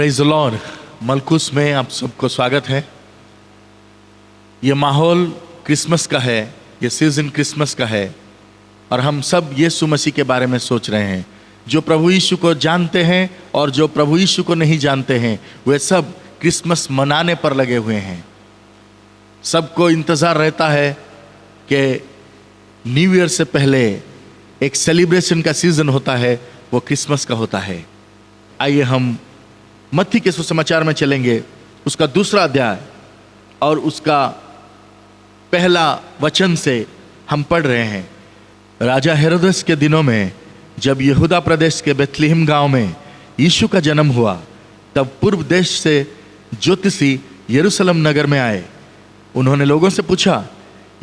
Praise the Lord. मलकुस में आप सबको स्वागत है। ये माहौल क्रिसमस का है, ये सीजन क्रिसमस का है और हम सब यीशु मसीह के बारे में सोच रहे हैं। जो प्रभु यीशु को जानते हैं और जो प्रभु यीशु को नहीं जानते हैं वे सब क्रिसमस मनाने पर लगे हुए हैं। सबको इंतज़ार रहता है कि न्यू ईयर से पहले एक सेलिब्रेशन का सीजन होता है, वो क्रिसमस का होता है। आइए हम मत्ती के सुसमाचार में चलेंगे, उसका 2 अध्याय और उसका पहला वचन से हम पढ़ रहे हैं। राजा हेरोदेस के दिनों में जब यहूदा प्रदेश के बेथलेहम गांव में यीशु का जन्म हुआ, तब पूर्व देश से ज्योतिषी यरूशलेम नगर में आए। उन्होंने लोगों से पूछा,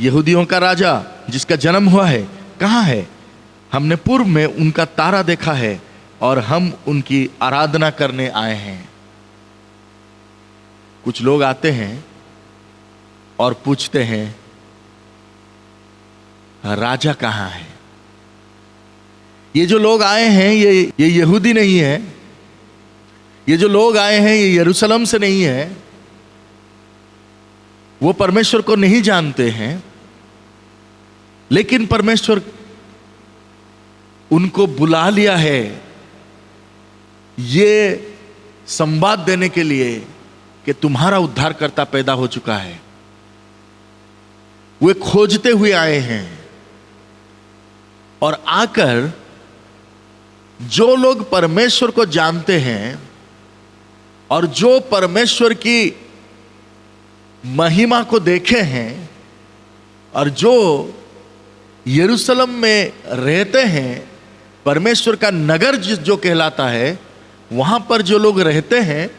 यहूदियों का राजा जिसका जन्म हुआ है कहाँ है? हमने पूर्व में उनका तारा देखा है और हम उनकी आराधना करने आए हैं। कुछ लोग आते हैं और पूछते हैं, राजा कहाँ है? ये जो लोग आए हैं ये यहूदी नहीं है। ये जो लोग आए हैं ये यरूशलेम से नहीं है। वो परमेश्वर को नहीं जानते हैं, लेकिन परमेश्वर उनको बुला लिया है ये संवाद देने के लिए कि तुम्हारा उद्धारकर्ता पैदा हो चुका है। वे खोजते हुए आए हैं और आकर जो लोग परमेश्वर को जानते हैं और जो परमेश्वर की महिमा को देखे हैं और जो यरूशलेम में रहते हैं, परमेश्वर का नगर जो कहलाता है, वहां पर जो लोग रहते हैं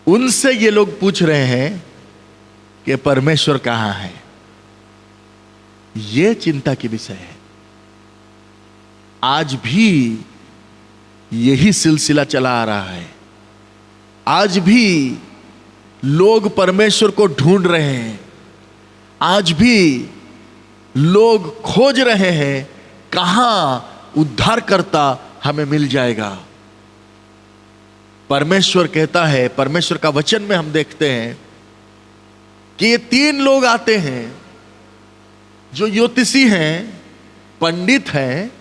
उनसे ये लोग पूछ रहे हैं कि परमेश्वर कहाँ है। ये चिंता की विषय है। आज भी यही सिलसिला चला आ रहा है। आज भी लोग परमेश्वर को ढूंढ रहे हैं। आज भी लोग खोज रहे हैं कहां उद्धारकर्ता हमें मिल जाएगा। परमेश्वर कहता है, परमेश्वर का वचन में हम देखते हैं कि ये 3 लोग आते हैं जो ज्योतिषी हैं, पंडित हैं,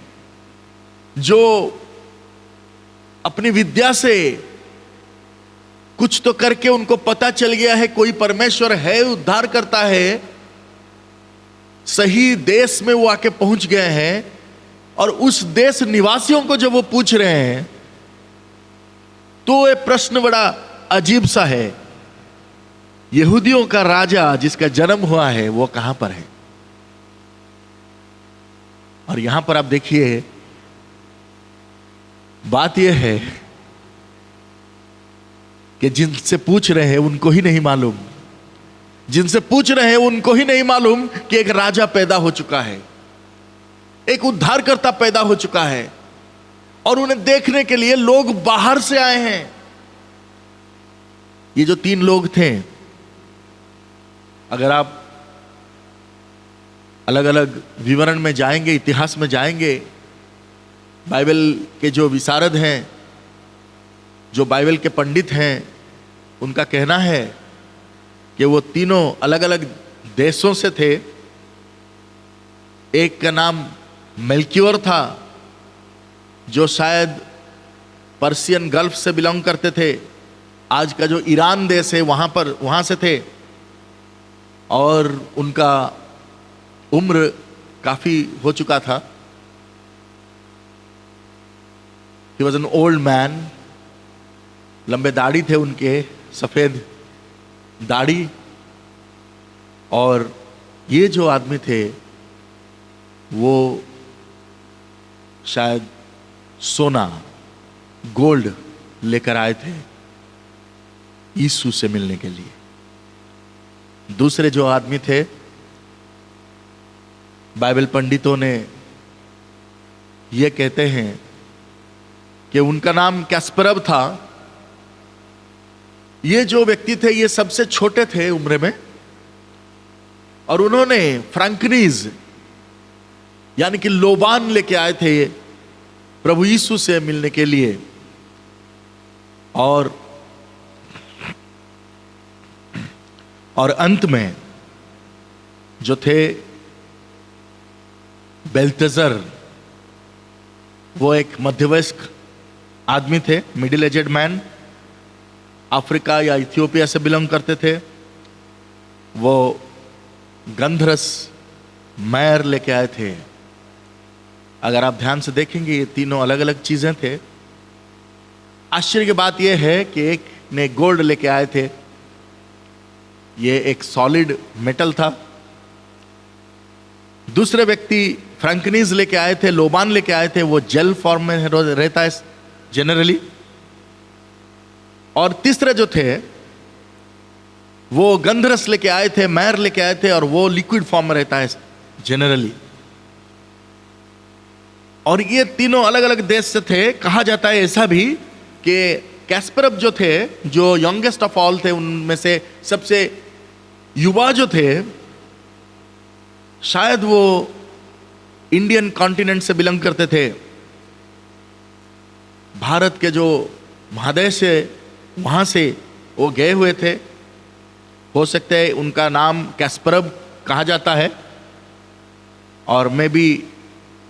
जो अपनी विद्या से कुछ तो करके उनको पता चल गया है कोई परमेश्वर है, उद्धार करता है। सही देश में वो आके पहुंच गए हैं और उस देश निवासियों को जब वो पूछ रहे हैं तो ये प्रश्न बड़ा अजीब सा है। यहूदियों का राजा जिसका जन्म हुआ है वो कहां पर है? और यहां पर आप देखिए, बात यह है कि जिनसे पूछ रहे हैं उनको ही नहीं मालूम, जिनसे पूछ रहे हैं उनको ही नहीं मालूम कि एक राजा पैदा हो चुका है, एक उद्धारकर्ता पैदा हो चुका है और उन्हें देखने के लिए लोग बाहर से आए हैं। ये जो 3 लोग थे, अगर आप अलग अलग विवरण में जाएंगे, इतिहास में जाएंगे, बाइबल के जो विशारद हैं, जो बाइबल के पंडित हैं, उनका कहना है कि वो तीनों अलग अलग देशों से थे। एक का नाम मेल्कियोर था जो शायद पर्शियन गल्फ से बिलोंग करते थे। आज का जो ईरान देश है वहां से थे और उनका उम्र काफी हो चुका था। He was an old man। लंबे दाढ़ी थे उनके, सफेद दाढ़ी। और ये जो आदमी थे वो शायद सोना, गोल्ड लेकर आए थे यीशु से मिलने के लिए। दूसरे जो आदमी थे, बाइबल पंडितों ने ये कहते हैं कि उनका नाम कैस्परब था। ये जो व्यक्ति थे ये सबसे छोटे थे उम्र में और उन्होंने फ्रैंकनीज यानी कि लोबान लेके आए थे प्रभु यीशु से मिलने के लिए। और अंत में जो थे बेल्तजर, वो एक मध्यवयस्क आदमी थे, मिडिल एजेड मैन, अफ्रीका या इथियोपिया से बिलोंग करते थे। वो गंधरस मैर लेके आए थे। अगर आप ध्यान से देखेंगे ये तीनों अलग अलग चीजें थे। आश्चर्य की बात यह है कि एक ने गोल्ड लेके आए थे, ये एक सॉलिड मेटल था। दूसरे व्यक्ति फ्रैंकनीज लेके आए थे, लोबान लेके आए थे, वो जेल फॉर्म में रहता है जनरली। और तीसरे जो थे वो गंधरस लेके आए थे, मैर लेके आए थे, और वो लिक्विड फॉर्म में रहता है जनरली। और ये तीनों अलग अलग देश से थे। कहा जाता है ऐसा भी कि कैस्परब जो थे, जो यंगेस्ट ऑफ ऑल थे, उनमें से सबसे युवा जो थे, शायद वो इंडियन कॉन्टिनेंट से बिलोंग करते थे। भारत के जो महादेश है वहां से वो गए हुए थे। हो सकता है उनका नाम कैस्परब कहा जाता है, और मे भी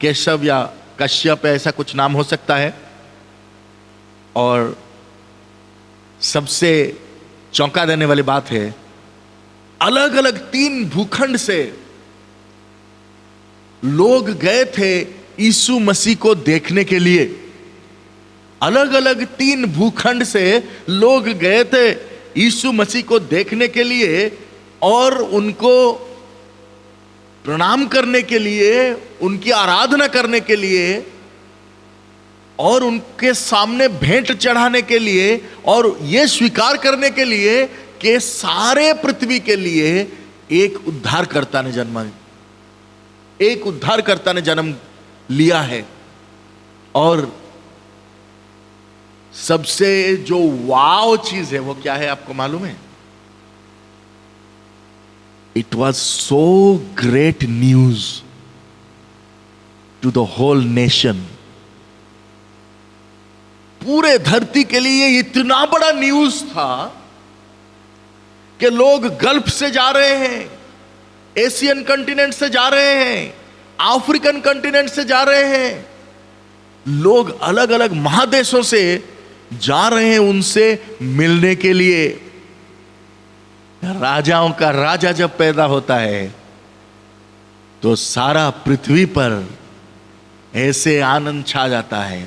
केशव या कश्यप ऐसा कुछ नाम हो सकता है। और सबसे चौंका देने वाली बात है, अलग अलग 3 भूखंड से लोग गए थे यीशु मसीह को देखने के लिए। अलग अलग 3 भूखंड से लोग गए थे यीशु मसीह को देखने के लिए, और उनको प्रणाम करने के लिए, उनकी आराधना करने के लिए, और उनके सामने भेंट चढ़ाने के लिए, और यह स्वीकार करने के लिए कि सारे पृथ्वी के लिए एक उद्धारकर्ता ने जन्म लिया है। और सबसे जो वाव चीज है वो क्या है आपको मालूम है? It was so great news to the whole nation. पूरे धरती के लिए इतना बड़ा न्यूज था कि लोग गल्फ से जा रहे हैं, एशियन कॉन्टिनेंट से जा रहे हैं, अफ्रीकन कॉन्टिनेंट से जा रहे हैं, लोग अलग अलग महादेशों से जा रहे हैं उनसे मिलने के लिए। राजाओं का राजा जब पैदा होता है तो सारा पृथ्वी पर ऐसे आनंद छा जाता है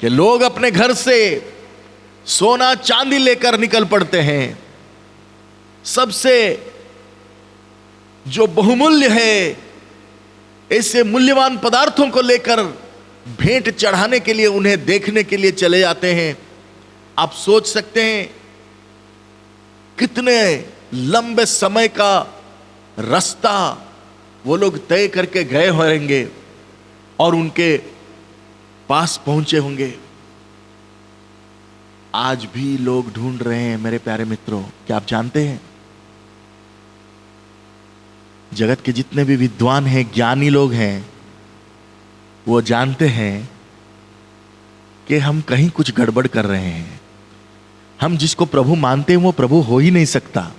कि लोग अपने घर से सोना चांदी लेकर निकल पड़ते हैं। सबसे जो बहुमूल्य है, ऐसे मूल्यवान पदार्थों को लेकर भेंट चढ़ाने के लिए, उन्हें देखने के लिए चले जाते हैं। आप सोच सकते हैं कितने लंबे समय का रास्ता वो लोग तय करके गए होंगे और उनके पास पहुंचे होंगे। आज भी लोग ढूंढ रहे हैं मेरे प्यारे मित्रों। क्या आप जानते हैं, जगत के जितने भी विद्वान हैं, ज्ञानी लोग हैं, वो जानते हैं कि हम कहीं कुछ गड़बड़ कर रहे हैं। हम जिसको प्रभु मानते हैं वो प्रभु हो ही नहीं सकता।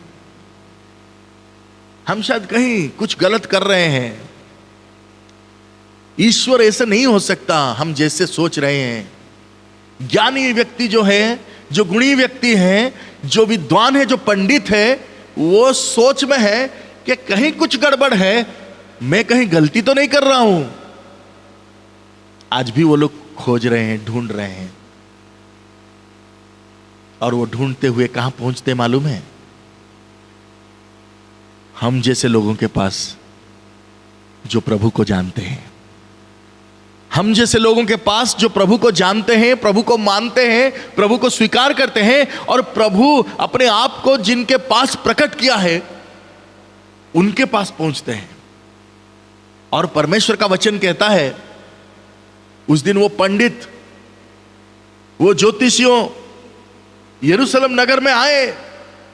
हम शायद कहीं कुछ गलत कर रहे हैं। ईश्वर ऐसा नहीं हो सकता हम जैसे सोच रहे हैं। ज्ञानी व्यक्ति जो है, जो गुणी व्यक्ति है, जो विद्वान है, जो पंडित है, वो सोच में है कि कहीं कुछ गड़बड़ है, मैं कहीं गलती तो नहीं कर रहा हूं। आज भी वो लोग खोज रहे हैं, ढूंढ रहे हैं, और वो ढूंढते हुए कहां पहुंचते मालूम है? हम जैसे लोगों के पास जो प्रभु को जानते हैं। हम जैसे लोगों के पास जो प्रभु को जानते हैं, प्रभु को मानते हैं, प्रभु को स्वीकार करते हैं, और प्रभु अपने आप को जिनके पास प्रकट किया है उनके पास पहुंचते हैं। और परमेश्वर का वचन कहता है, उस दिन वो पंडित, वो ज्योतिषियों यरूशलेम नगर में आए।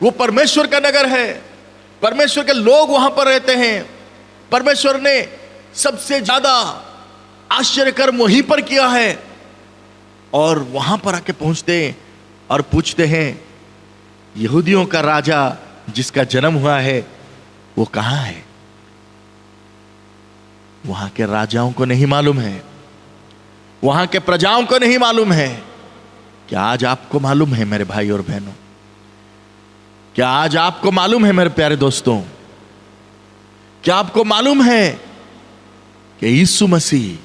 वो परमेश्वर का नगर है, परमेश्वर के लोग वहां पर रहते हैं। परमेश्वर ने सबसे ज्यादा आश्चर्य कर्म वहीं पर किया है। और वहां पर आके पहुंचते हैं और पूछते हैं, यहूदियों का राजा जिसका जन्म हुआ है वो कहां है? वहां के राजाओं को नहीं मालूम है, वहां के प्रजाओं को नहीं मालूम है। क्या आज आपको मालूम है मेरे भाई और बहनों? क्या आज आपको मालूम है मेरे प्यारे दोस्तों? क्या आपको मालूम है कि यीशु मसीह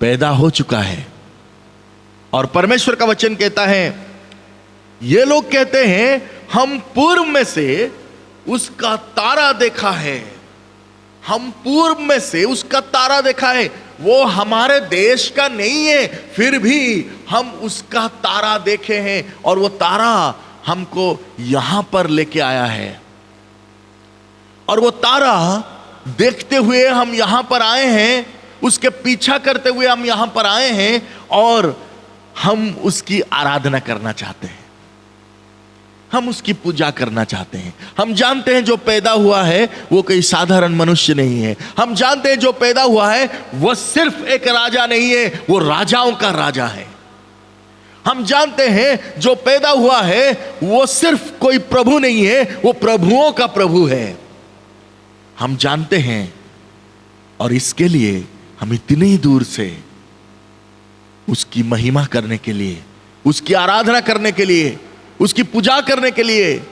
पैदा हो चुका है? और परमेश्वर का वचन कहता है, ये लोग कहते हैं हम पूर्व में से उसका तारा देखा है, हम पूर्व में से उसका तारा देखा है। वो हमारे देश का नहीं है, फिर भी हम उसका तारा देखे हैं और वो तारा हमको यहां पर लेके आया है। और वो तारा देखते हुए हम यहां पर आए हैं, उसके पीछा करते हुए हम यहां पर आए हैं और हम उसकी आराधना करना चाहते हैं, हम उसकी पूजा करना चाहते हैं। हम जानते हैं जो पैदा हुआ है वो कोई साधारण मनुष्य नहीं है। हम जानते हैं जो पैदा हुआ है वो सिर्फ एक राजा नहीं है, वो राजाओं का राजा है। हम जानते हैं जो पैदा हुआ है वो सिर्फ कोई प्रभु नहीं है, वो प्रभुओं का प्रभु है। हम जानते हैं और इसके लिए हम इतनी दूर से उसकी महिमा करने के लिए, उसकी आराधना करने के लिए, उसकी पूजा करने के लिए,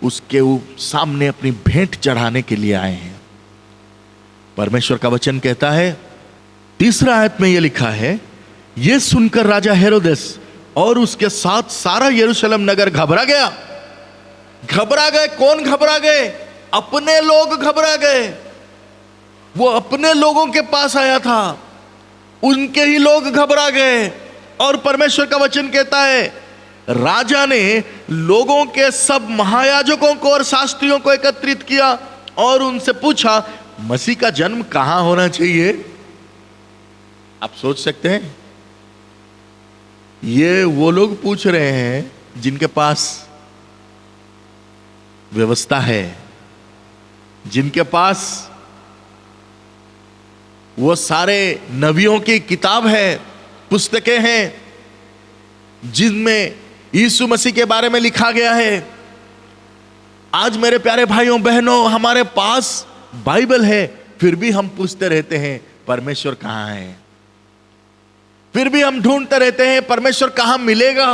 उसके सामने अपनी भेंट चढ़ाने के लिए आए हैं। परमेश्वर का वचन कहता है, 3 आयत में यह लिखा है, यह सुनकर राजा हेरोदेस और उसके साथ सारा यरूशलेम नगर घबरा गया। घबरा गए। कौन घबरा गए? अपने लोग घबरा गए। वो अपने लोगों के पास आया था, उनके ही लोग घबरा गए। और परमेश्वर का वचन कहता है, राजा ने लोगों के सब महायाजकों को और शास्त्रियों को एकत्रित किया और उनसे पूछा, मसीह का जन्म कहां होना चाहिए? आप सोच सकते हैं, ये वो लोग पूछ रहे हैं जिनके पास व्यवस्था है, जिनके पास वो सारे नबियों की किताब है, पुस्तकें हैं, जिनमें यीशु मसीह के बारे में लिखा गया है। आज मेरे प्यारे भाइयों बहनों, हमारे पास बाइबल है, फिर भी हम पूछते रहते हैं परमेश्वर कहां है? फिर भी हम ढूंढते रहते हैं परमेश्वर कहां मिलेगा?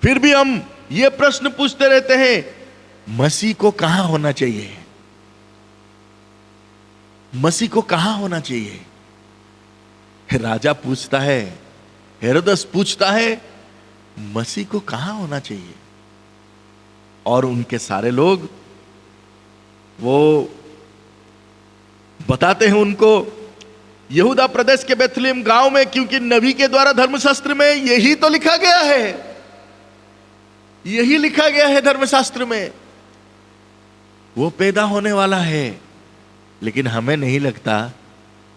फिर भी हम ये प्रश्न पूछते रहते हैं, मसीह को कहां होना चाहिए? मसीह को कहां होना चाहिए? राजा पूछता है, हेरोदेस पूछता है, मसीह को कहां होना चाहिए? और उनके सारे लोग वो बताते हैं उनको, यहूदा प्रदेश के बेथलेहम गांव में, क्योंकि नबी के द्वारा धर्मशास्त्र में यही तो लिखा गया है, यही लिखा गया है धर्मशास्त्र में, वो पैदा होने वाला है। लेकिन हमें नहीं लगता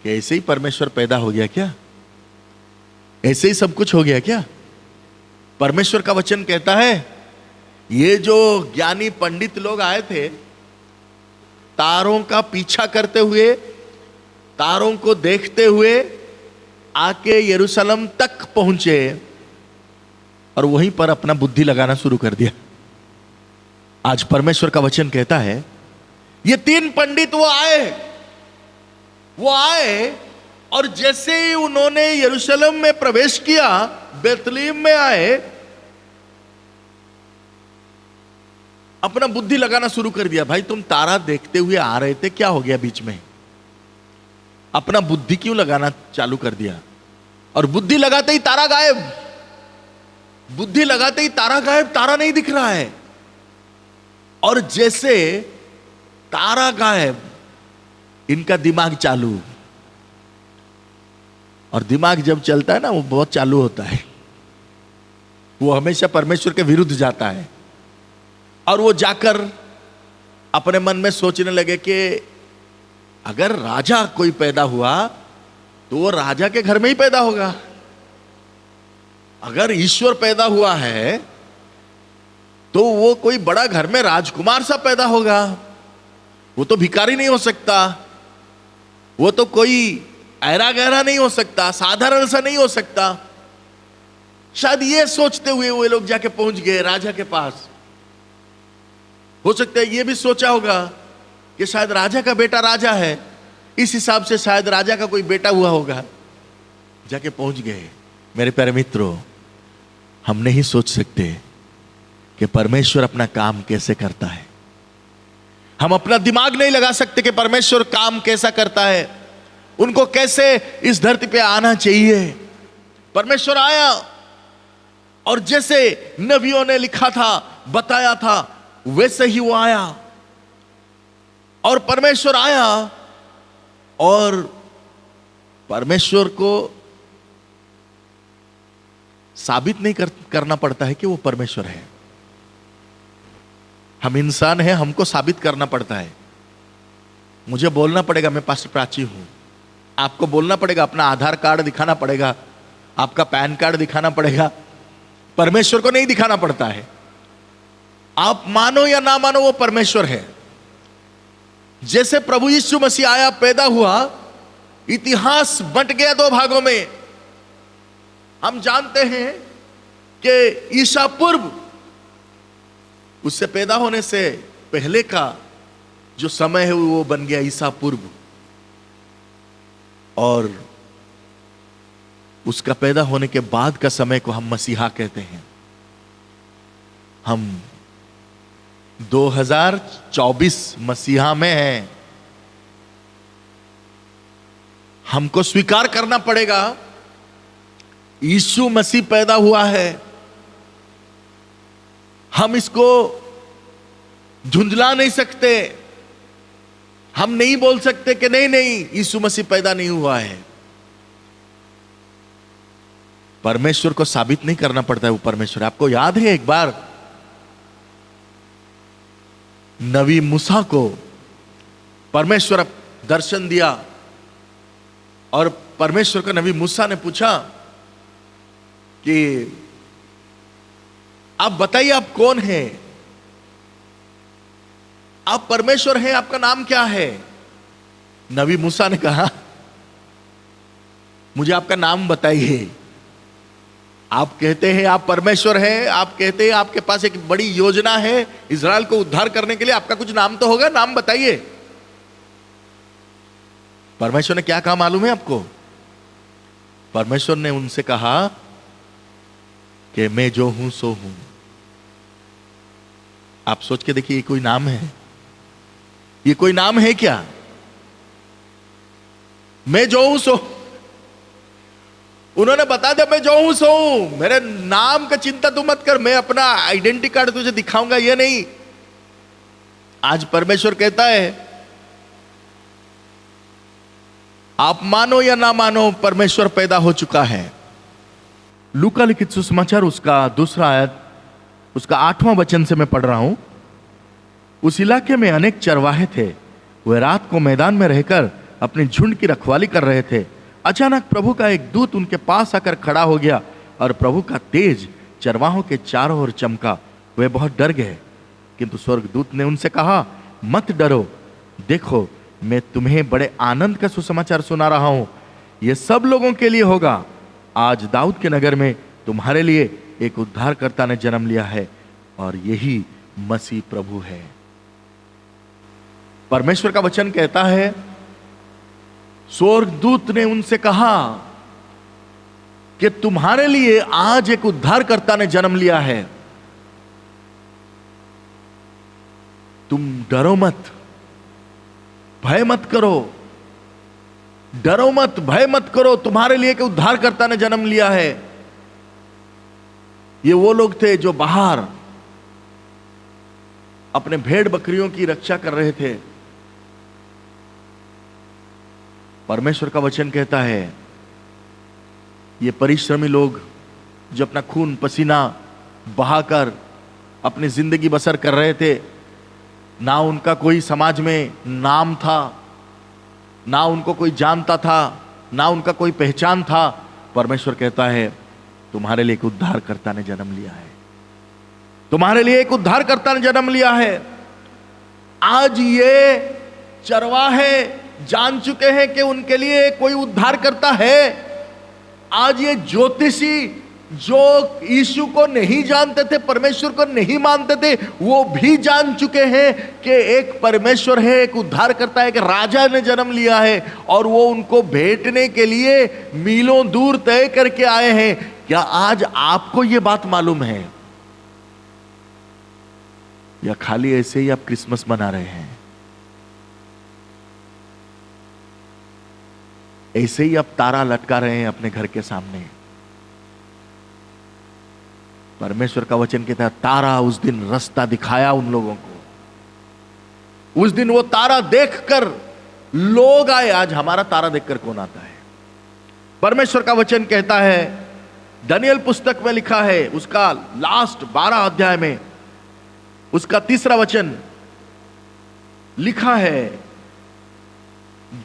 कि ऐसे ही परमेश्वर पैदा हो गया क्या? ऐसे ही सब कुछ हो गया क्या? परमेश्वर का वचन कहता है, ये जो ज्ञानी पंडित लोग आए थे, तारों का पीछा करते हुए, तारों को देखते हुए आके यरूशलेम तक पहुंचे और वहीं पर अपना बुद्धि लगाना शुरू कर दिया। आज परमेश्वर का वचन कहता है, ये 3 पंडित वो आए और जैसे ही उन्होंने यरूशलेम में प्रवेश किया, बेथलेहम में आए, अपना बुद्धि लगाना शुरू कर दिया। भाई तुम तारा देखते हुए आ रहे थे, क्या हो गया बीच में? अपना बुद्धि क्यों लगाना चालू कर दिया? और बुद्धि लगाते ही तारा गायब, बुद्धि लगाते ही तारा गायब, तारा नहीं दिख रहा है। और जैसे तारा गायब, इनका दिमाग चालू। और दिमाग जब चलता है ना, वो बहुत चालू होता है, वो हमेशा परमेश्वर के विरुद्ध जाता है। और वो जाकर अपने मन में सोचने लगे कि अगर राजा कोई पैदा हुआ तो वो राजा के घर में ही पैदा होगा। अगर ईश्वर पैदा हुआ है तो वो कोई बड़ा घर में राजकुमार सा पैदा होगा, वो तो भिखारी नहीं हो सकता, वो तो कोई ऐरा गहरा नहीं हो सकता, साधारण सा नहीं हो सकता। शायद ये सोचते हुए वे लोग जाके पहुंच गए राजा के पास। हो सकता है ये भी सोचा होगा कि शायद राजा का बेटा राजा है, इस हिसाब से शायद राजा का कोई बेटा हुआ होगा। जाके पहुंच गए। मेरे प्यारे मित्रों, हम नहीं सोच सकते कि परमेश्वर अपना काम कैसे करता है। हम अपना दिमाग नहीं लगा सकते कि परमेश्वर काम कैसा करता है, उनको कैसे इस धरती पे आना चाहिए। परमेश्वर आया और जैसे नबियों ने लिखा था, बताया था, वैसे ही वो आया। और परमेश्वर आया और परमेश्वर को साबित नहीं करना पड़ता है कि वो परमेश्वर है। हम इंसान हैं, हमको साबित करना पड़ता है। मुझे बोलना पड़ेगा मैं पास्टर प्राची हूं, आपको बोलना पड़ेगा, अपना आधार कार्ड दिखाना पड़ेगा, आपका पैन कार्ड दिखाना पड़ेगा। परमेश्वर को नहीं दिखाना पड़ता है। आप मानो या ना मानो, वो परमेश्वर है। जैसे प्रभु यीशु मसीह आया, पैदा हुआ, इतिहास बंट गया दो भागों में। हम जानते हैं कि ईसा पूर्व, उससे पैदा होने से पहले का जो समय है वो बन गया ईसा पूर्व, और उसका पैदा होने के बाद का समय को हम मसीहा कहते हैं। हम 2024 मसीहा में हैं। हमको स्वीकार करना पड़ेगा, यीशु मसीह पैदा हुआ है। हम इसको झुंझला नहीं सकते। हम नहीं बोल सकते कि नहीं नहीं, यीशु मसीह पैदा नहीं हुआ है। परमेश्वर को साबित नहीं करना पड़ता है, वो परमेश्वर। आपको याद है एक बार नबी मूसा को परमेश्वर दर्शन दिया, और परमेश्वर को नबी मूसा ने पूछा कि आप बताइए आप कौन हैं, आप परमेश्वर हैं, आपका नाम क्या है। नबी मूसा ने कहा मुझे आपका नाम बताइए। आप कहते हैं आप परमेश्वर हैं, आप कहते हैं आपके पास एक बड़ी योजना है इज़राइल को उद्धार करने के लिए, आपका कुछ नाम तो होगा, नाम बताइए। परमेश्वर ने क्या कहा मालूम है आपको? परमेश्वर ने उनसे कहा कि मैं जो हूं सो हूं। आप सोच के देखिए, ये कोई नाम है? ये कोई नाम है क्या? मैं जो हूं सो। उन्होंने बता दिया मैं जो हूं सो हूं, मेरे नाम का चिंता तू मत कर, मैं अपना आइडेंटिटी कार्ड तुझे दिखाऊंगा, ये नहीं। आज परमेश्वर कहता है, आप मानो या ना मानो, परमेश्वर पैदा हो चुका है। लूका लिखित सुसमाचार उसका दूसरा आयत, उसका 8वां वचन से मैं पढ़ रहा हूं। उस इलाके में अनेक चरवाहे थे। वे रात को मैदान में रहकर अपने झुंड की रखवाली कर रहे थे। अचानक प्रभु का एक दूत उनके पास आकर खड़ा हो गया, और प्रभु का तेज चरवाहों के चारों ओर चमका। वे बहुत डर गए, किंतु स्वर्गदूत ने उनसे कहा, मत डरो, देखो मैं तुम्हें बड़े आनंद का सुसमाचार सुना रहा हूं। यह सब लोगों के लिए होगा। आज दाऊद के नगर में तुम्हारे लिए एक उद्धारकर्ता ने जन्म लिया है, और यही मसीह प्रभु है। परमेश्वर का वचन कहता है, स्वर्गदूत ने उनसे कहा कि तुम्हारे लिए आज एक उद्धारकर्ता ने जन्म लिया है। तुम डरो मत, भय मत करो, डरो मत, भय मत करो, तुम्हारे लिए एक उद्धारकर्ता ने जन्म लिया है। ये वो लोग थे जो बाहर अपने भेड़ बकरियों की रक्षा कर रहे थे। परमेश्वर का वचन कहता है, ये परिश्रमी लोग जो अपना खून पसीना बहाकर अपनी जिंदगी बसर कर रहे थे, ना उनका कोई समाज में नाम था, ना उनको कोई जानता था, ना उनका कोई पहचान था। परमेश्वर कहता है, तुम्हारे लिए एक उद्धारकर्ता ने जन्म लिया है। तुम्हारे लिए एक उद्धारकर्ता ने जन्म लिया है। आज ये चरवाहे जान चुके हैं कि उनके लिए कोई उद्धारकर्ता है। आज ये ज्योतिषी जो यीशु को नहीं जानते थे, परमेश्वर को नहीं मानते थे, वो भी जान चुके हैं कि एक परमेश्वर है, एक उद्धारकर्ता है, एक राजा ने जन्म लिया है और वो उनको भेंटने के लिए मीलों दूर तय करके आए हैं। क्या आज आपको ये बात मालूम है, या खाली ऐसे ही आप क्रिसमस मना रहे हैं? ऐसे ही आप तारा लटका रहे हैं अपने घर के सामने? परमेश्वर का वचन कहता है, तारा उस दिन रास्ता दिखाया उन लोगों को। उस दिन वो तारा देखकर लोग आए। आज हमारा तारा देखकर कौन आता है? परमेश्वर का वचन कहता है, दानियल पुस्तक में लिखा है, उसका लास्ट 12 अध्याय में उसका 3रा वचन लिखा है,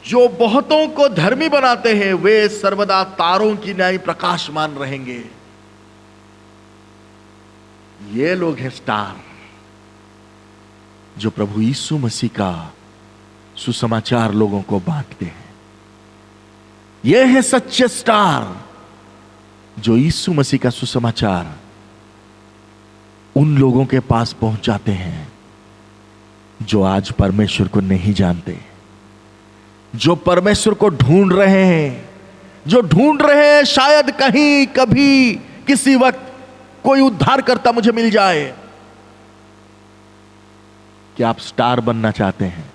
जो बहुतों को धर्मी बनाते हैं वे सर्वदा तारों की न्याय प्रकाशमान रहेंगे। ये लोग हैं स्टार, जो प्रभु यीशु मसीह का सुसमाचार लोगों को बांटते हैं। ये है सच्चे स्टार, जो यीशु मसीह का सुसमाचार उन लोगों के पास पहुंचाते हैं जो आज परमेश्वर को नहीं जानते, जो परमेश्वर को ढूंढ रहे हैं, जो ढूंढ रहे हैं शायद कहीं कभी किसी वक्त कोई उद्धारकर्ता मुझे मिल जाए। क्या आप स्टार बनना चाहते हैं?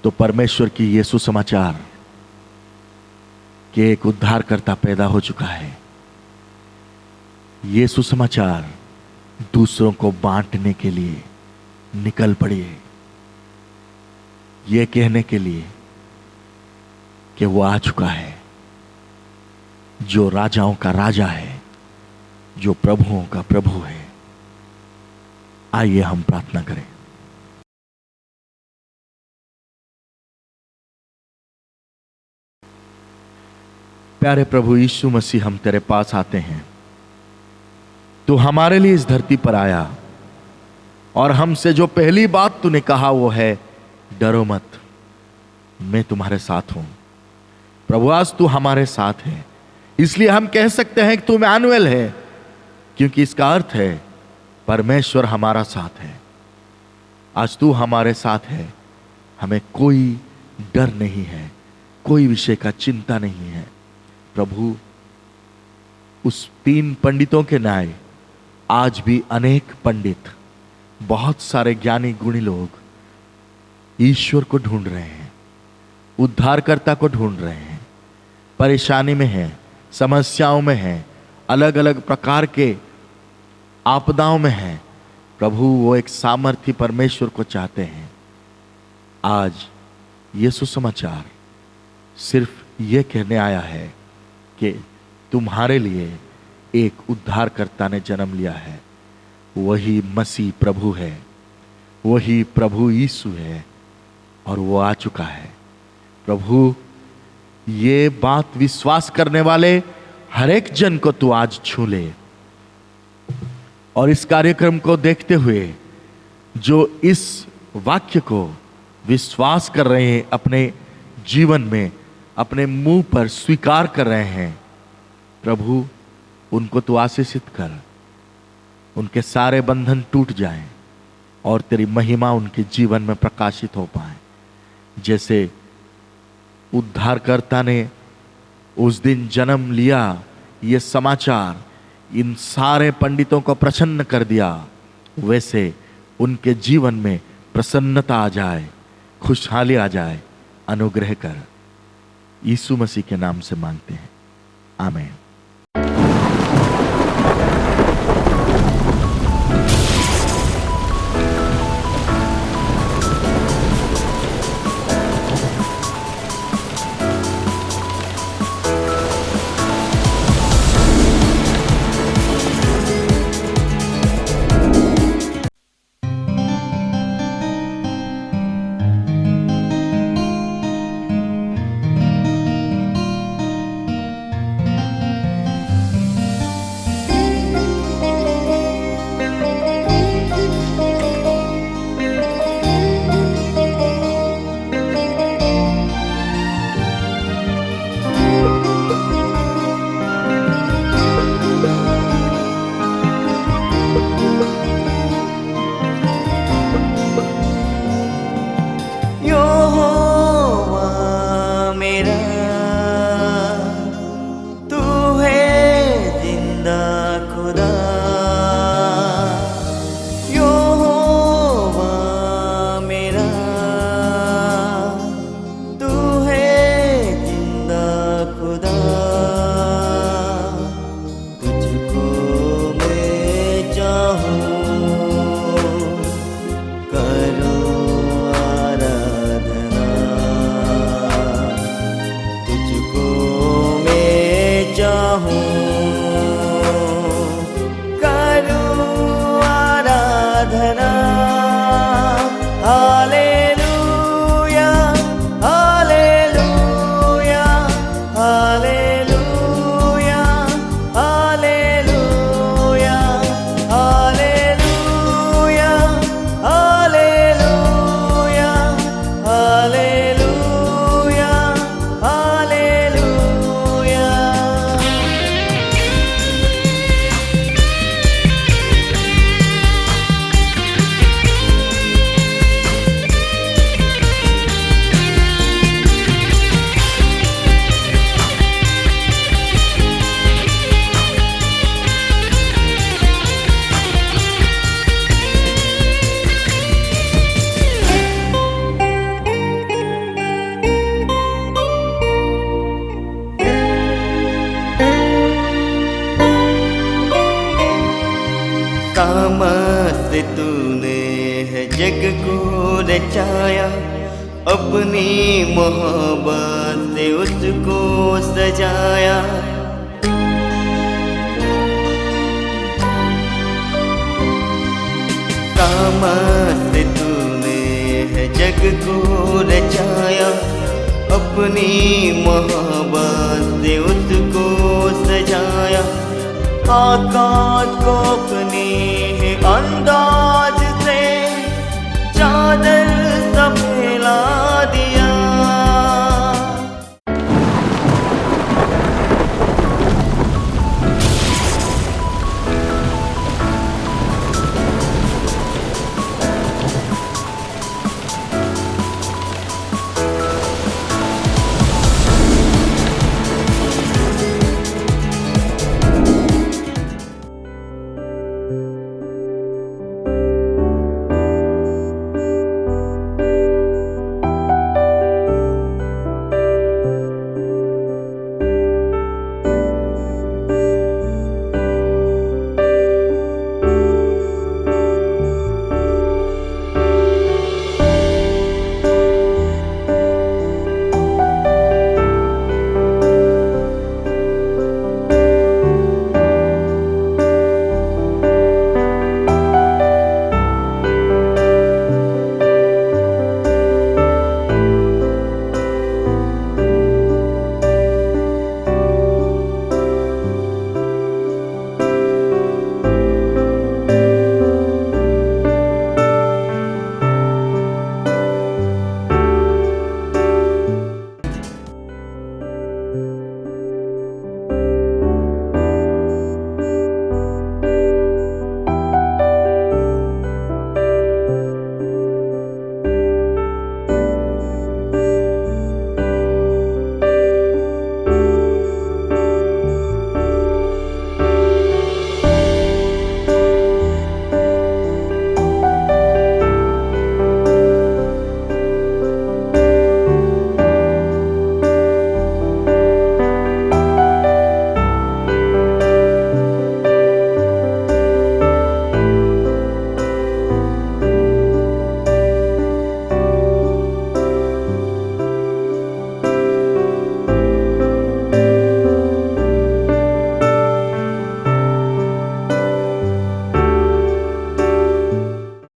तो परमेश्वर की ये सुसमाचार कि एक उद्धारकर्ता पैदा हो चुका है, ये सुसमाचार दूसरों को बांटने के लिए निकल पड़िए, ये कहने के लिए कि वो आ चुका है, जो राजाओं का राजा है, जो प्रभुओं का प्रभु है। आइए हम प्रार्थना करें। प्यारे प्रभु यीशु मसीह, हम तेरे पास आते हैं। तू हमारे लिए इस धरती पर आया और हमसे जो पहली बात तूने कहा वो है, डरो मत, मैं तुम्हारे साथ हूं। प्रभु, आज तू हमारे साथ है, इसलिए हम कह सकते हैं कि तू इम्मानुएल है, क्योंकि इसका अर्थ है परमेश्वर हमारा साथ है। आज तू हमारे साथ है, हमें कोई डर नहीं है, कोई विषय का चिंता नहीं है। प्रभु, उस 3 पंडितों के न्याय आज भी अनेक पंडित, बहुत सारे ज्ञानी गुणी लोग ईश्वर को ढूंढ रहे हैं, उद्धारकर्ता को ढूंढ रहे हैं, परेशानी में हैं, समस्याओं में हैं, अलग अलग प्रकार के आपदाओं में हैं। प्रभु, वो एक सामर्थी परमेश्वर को चाहते हैं। आज ये सुसमाचार सिर्फ ये कहने आया है कि तुम्हारे लिए एक उद्धारकर्ता ने जन्म लिया है, वही मसीह प्रभु है, वही प्रभु यीशु है और वो आ चुका है। प्रभु, ये बात विश्वास करने वाले हर एक जन को तू आज छू ले, और इस कार्यक्रम को देखते हुए जो इस वाक्य को विश्वास कर रहे हैं, अपने जीवन में, अपने मुंह पर स्वीकार कर रहे हैं, प्रभु उनको तू आशीषित कर, उनके सारे बंधन टूट जाएं और तेरी महिमा उनके जीवन में प्रकाशित हो पाए। जैसे उद्धारकर्ता ने उस दिन जन्म लिया, ये समाचार इन सारे पंडितों को प्रसन्न कर दिया, वैसे उनके जीवन में प्रसन्नता आ जाए, खुशहाली आ जाए। अनुग्रह कर, यीशु मसीह के नाम से मांगते हैं, आमीन। काम से तूने है जग को रचाया, अपनी मोहब्बत से उसको सजाया। काम से तूने है जग को रचाया, अपनी मोहब्बत से उसको सजाया। आकाश को अपने अंदाज